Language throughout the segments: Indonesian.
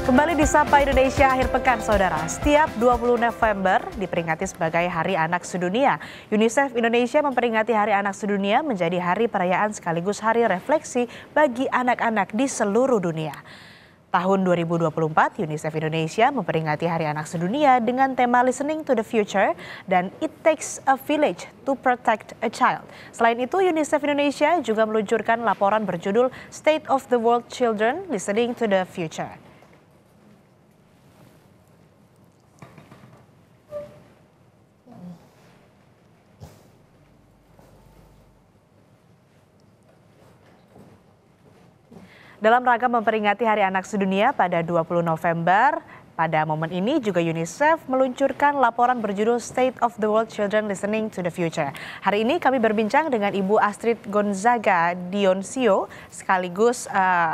Kembali di Sapa Indonesia akhir pekan, saudara. Setiap 20 November diperingati sebagai Hari Anak Sedunia. UNICEF Indonesia memperingati Hari Anak Sedunia menjadi hari perayaan sekaligus hari refleksi bagi anak-anak di seluruh dunia. Tahun 2024, UNICEF Indonesia memperingati Hari Anak Sedunia dengan tema Listening to the Future dan It Takes a Village to Protect a Child. Selain itu, UNICEF Indonesia juga meluncurkan laporan berjudul State of the World Children Listening to the Future. Dalam rangka memperingati Hari Anak Sedunia pada 20 November, pada momen ini juga UNICEF meluncurkan laporan berjudul State of the World Children Listening to the Future. Hari ini kami berbincang dengan Ibu Astrid Gonzaga Dioncio, sekaligus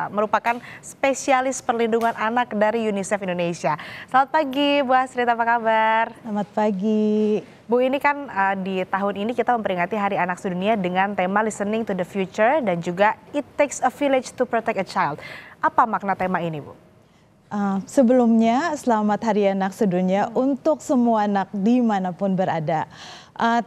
merupakan spesialis perlindungan anak dari UNICEF Indonesia. Selamat pagi Bu Astrid, apa kabar? Selamat pagi. Bu, ini kan di tahun ini kita memperingati Hari Anak Sedunia dengan tema Listening to the Future dan juga It Takes a Village to Protect a Child. Apa makna tema ini, Bu? Sebelumnya, selamat Hari Anak Sedunia untuk semua anak dimanapun berada.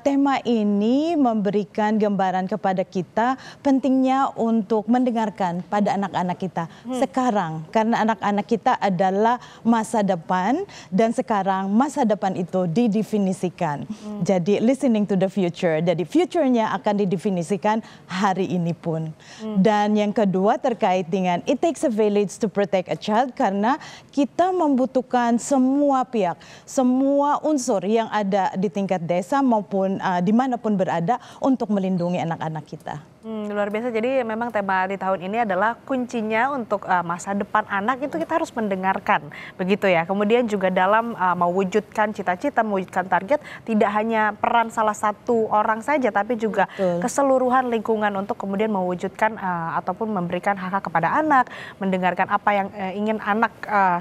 Tema ini memberikan gambaran kepada kita pentingnya untuk mendengarkan pada anak-anak kita sekarang. Karena anak-anak kita adalah masa depan dan sekarang masa depan itu didefinisikan. Jadi listening to the future, jadi future-nya akan didefinisikan hari ini pun. Dan yang kedua terkait dengan It Takes a Village to Protect a Child, karena kita membutuhkan semua pihak, semua unsur yang ada di tingkat desa maupun dimanapun berada untuk melindungi anak-anak kita. Luar biasa, jadi memang tema di tahun ini adalah kuncinya untuk masa depan anak itu kita harus mendengarkan, begitu ya. Kemudian juga dalam mewujudkan cita-cita, mewujudkan target, tidak hanya peran salah satu orang saja, tapi juga keseluruhan lingkungan untuk kemudian mewujudkan ataupun memberikan hak-hak kepada anak, mendengarkan apa yang ingin anak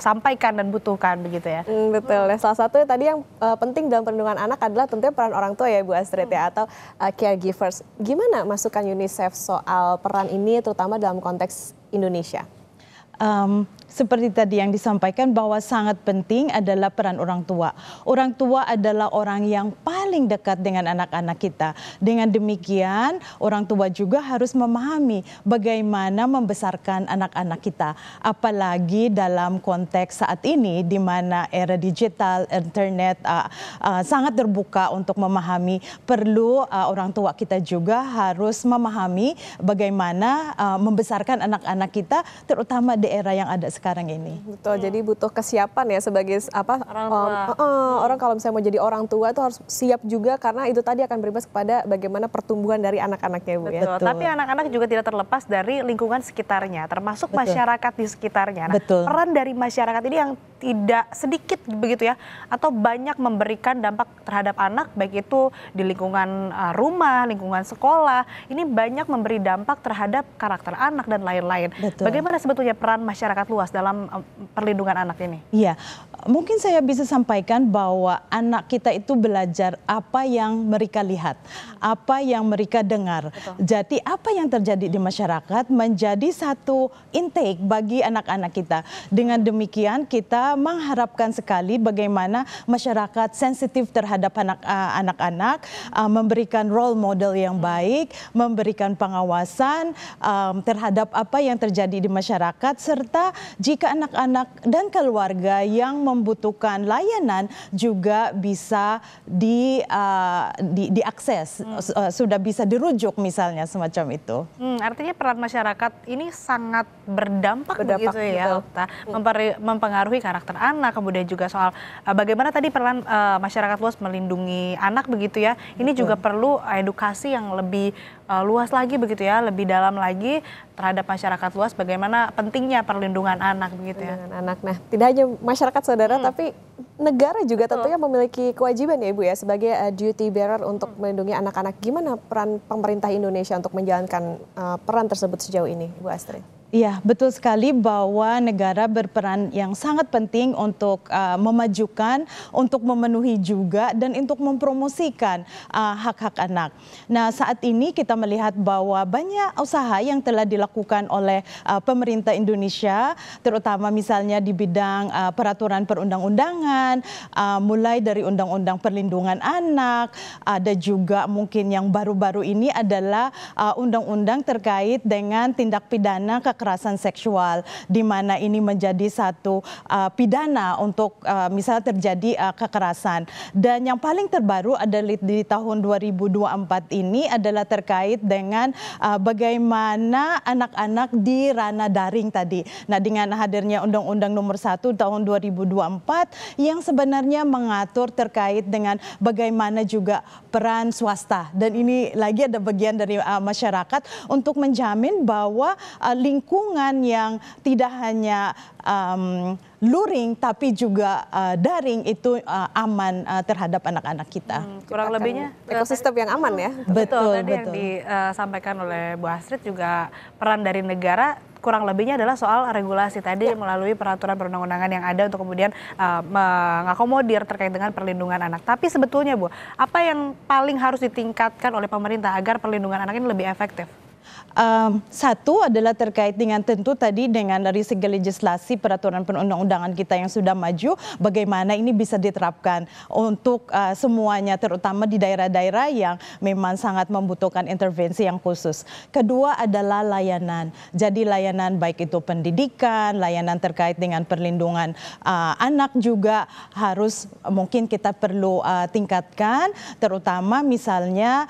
sampaikan dan butuhkan, begitu ya. Betul, salah satu tadi yang penting dalam perlindungan anak adalah tentunya peran orang tua ya Bu Astrid ya, atau caregivers. Gimana masukan UNICEF soal peran ini terutama dalam konteks Indonesia? Seperti tadi yang disampaikan bahwa sangat penting adalah peran orang tua. Orang tua adalah orang yang paling dekat dengan anak-anak kita. Dengan demikian, orang tua juga harus memahami bagaimana membesarkan anak-anak kita. Apalagi dalam konteks saat ini di mana era digital, internet sangat terbuka untuk memahami. Perlu orang tua kita juga harus memahami bagaimana membesarkan anak-anak kita, terutama di era yang ada sekarang ini. Betul, jadi butuh kesiapan ya sebagai orang kalau misalnya mau jadi orang tua itu harus siap juga, karena itu tadi akan berimbas kepada bagaimana pertumbuhan dari anak-anaknya Bu. Betul. Tapi anak-anak juga tidak terlepas dari lingkungan sekitarnya, termasuk masyarakat di sekitarnya. Nah, peran dari masyarakat ini yang tidak sedikit begitu ya, atau banyak memberikan dampak terhadap anak, baik itu di lingkungan rumah, lingkungan sekolah, ini banyak memberi dampak terhadap karakter anak dan lain-lain. Bagaimana sebetulnya peran masyarakat luas dalam perlindungan anak ini? Iya, mungkin saya bisa sampaikan bahwa anak kita itu belajar apa yang mereka lihat, apa yang mereka dengar. Jadi apa yang terjadi di masyarakat menjadi satu intake bagi anak-anak kita. Dengan demikian kita mengharapkan sekali bagaimana masyarakat sensitif terhadap anak-anak, memberikan role model yang baik, memberikan pengawasan terhadap apa yang terjadi di masyarakat, serta jika anak-anak dan keluarga yang membutuhkan layanan juga bisa diakses, sudah bisa dirujuk misalnya semacam itu. Artinya peran masyarakat ini sangat berdampak begitu ya, mempengaruhi karakter anak, kemudian juga soal bagaimana tadi peran masyarakat luas melindungi anak begitu ya. Ini juga perlu edukasi yang lebih luas lagi begitu ya, lebih dalam lagi terhadap masyarakat luas bagaimana pentingnya perlindungan anak begitu ya. Anak. Nah, tidak hanya masyarakat saudara, tapi negara juga tentunya memiliki kewajiban ya Ibu ya sebagai duty bearer untuk melindungi anak-anak. Gimana peran pemerintah Indonesia untuk menjalankan peran tersebut sejauh ini, Bu Astrid? Iya, betul sekali bahwa negara berperan yang sangat penting untuk memajukan, untuk memenuhi juga, dan untuk mempromosikan hak-hak anak. Nah, saat ini kita melihat bahwa banyak usaha yang telah dilakukan oleh pemerintah Indonesia, terutama misalnya di bidang peraturan perundang-undangan, mulai dari Undang-Undang Perlindungan Anak, ada juga mungkin yang baru-baru ini adalah undang-undang terkait dengan tindak pidana kekerasan seksual, di mana ini menjadi satu pidana untuk misalnya terjadi kekerasan. Dan yang paling terbaru adalah di tahun 2024 ini adalah terkait dengan bagaimana anak-anak di ranah daring tadi. Nah, dengan hadirnya Undang-Undang Nomor 1 tahun 2024 yang sebenarnya mengatur terkait dengan bagaimana juga peran swasta. Dan ini lagi ada bagian dari masyarakat untuk menjamin bahwa lingkungan yang tidak hanya luring tapi juga daring itu aman terhadap anak-anak kita. Kurang lebihnya ekosistem yang aman ya. Betul, tadi yang disampaikan oleh Bu Astrid juga peran dari negara kurang lebihnya adalah soal regulasi tadi melalui peraturan perundang-undangan yang ada untuk kemudian mengakomodir terkait dengan perlindungan anak. Tapi sebetulnya Bu, apa yang paling harus ditingkatkan oleh pemerintah agar perlindungan anak ini lebih efektif? Satu adalah terkait dengan tentu tadi dengan dari segi legislasi peraturan perundang-undangan kita yang sudah maju, bagaimana ini bisa diterapkan untuk semuanya, terutama di daerah-daerah yang memang sangat membutuhkan intervensi yang khusus. Kedua adalah layanan. Jadi layanan baik itu pendidikan, layanan terkait dengan perlindungan anak juga harus mungkin kita perlu tingkatkan, terutama misalnya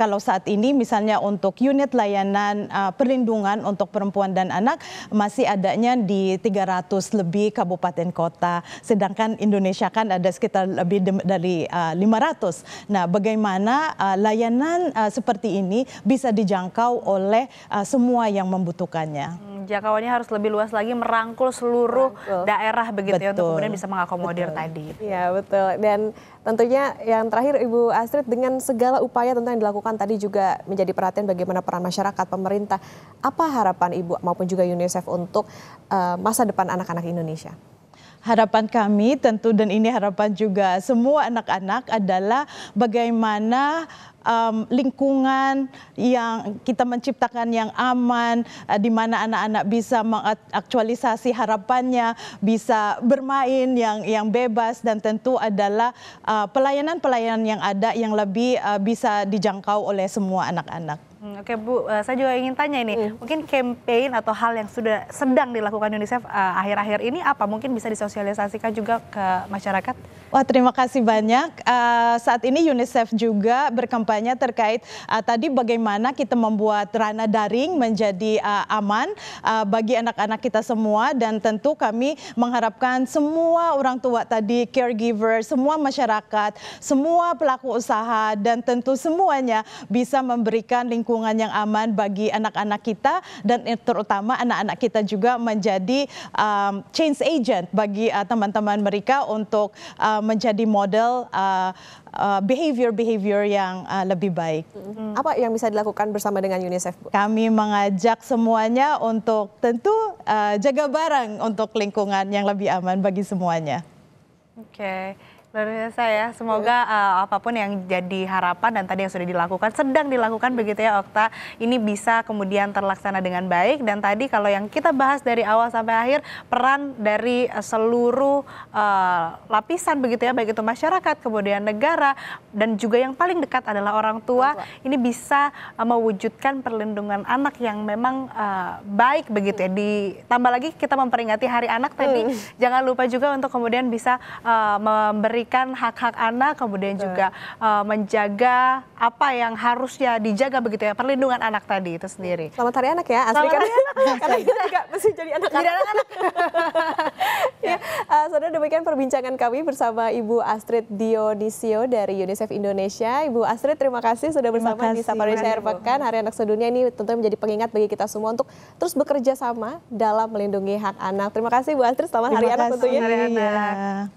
kalau saat ini misalnya untuk unit layanan perlindungan untuk perempuan dan anak masih adanya di 300 lebih kabupaten kota, sedangkan Indonesia kan ada sekitar lebih dari 500. Nah, bagaimana layanan seperti ini bisa dijangkau oleh semua yang membutuhkannya? Jangkauannya harus lebih luas lagi, merangkul seluruh daerah begitu ya, untuk kemudian bisa mengakomodir tadi. Iya, betul. Dan tentunya yang terakhir Ibu Astrid, dengan segala upaya tentu yang dilakukan tadi juga menjadi perhatian bagaimana peran masyarakat, pemerintah. Apa harapan Ibu maupun juga UNICEF untuk masa depan anak-anak Indonesia? Harapan kami tentu, dan ini harapan juga semua anak-anak, adalah bagaimana lingkungan yang kita menciptakan yang aman, di mana anak-anak bisa mengaktualisasi harapannya, bisa bermain yang bebas, dan tentu adalah pelayanan-pelayanan yang ada yang lebih bisa dijangkau oleh semua anak-anak. Oke Bu, saya juga ingin tanya ini, mungkin campaign atau hal yang sedang dilakukan UNICEF akhir-akhir ini apa? Mungkin bisa disosialisasikan juga ke masyarakat? Wah, terima kasih banyak. Saat ini UNICEF juga berkampanye terkait tadi bagaimana kita membuat ranah daring menjadi aman bagi anak-anak kita semua, dan tentu kami mengharapkan semua orang tua tadi, caregiver, semua masyarakat, semua pelaku usaha, dan tentu semuanya bisa memberikan lingkungan yang aman bagi anak-anak kita, dan terutama anak-anak kita juga menjadi change agent bagi teman-teman mereka untuk menjadi model behavior yang lebih baik. Apa yang bisa dilakukan bersama dengan UNICEF, Bu? Kami mengajak semuanya untuk tentu jaga bareng untuk lingkungan yang lebih aman bagi semuanya. Oke. Luar biasa ya, semoga apapun yang jadi harapan dan tadi yang sudah dilakukan, sedang dilakukan begitu ya Okta, ini bisa kemudian terlaksana dengan baik. Dan tadi kalau yang kita bahas dari awal sampai akhir, peran dari seluruh lapisan begitu ya, baik itu masyarakat, kemudian negara, dan juga yang paling dekat adalah orang tua, ini bisa mewujudkan perlindungan anak yang memang baik begitu ya. Ditambah lagi kita memperingati Hari Anak tadi, jangan lupa juga untuk kemudian bisa memberikan hak-hak anak, kemudian juga menjaga apa yang harusnya dijaga begitu ya, perlindungan anak tadi itu sendiri. Selamat Hari Anak ya, asli kan? Karena kita juga mesti jadi anak-anak. Ya, saudara, demikian perbincangan kami bersama Ibu Astrid Dionisio dari UNICEF Indonesia. Ibu Astrid, terima kasih sudah bersama di Sapa Indonesia Akhir Pekan. Hari Anak Sedunia ini tentunya menjadi pengingat bagi kita semua untuk terus bekerja sama dalam melindungi hak anak. Terima kasih Bu Astrid, selamat Hari Anak tentunya. Hari Anak.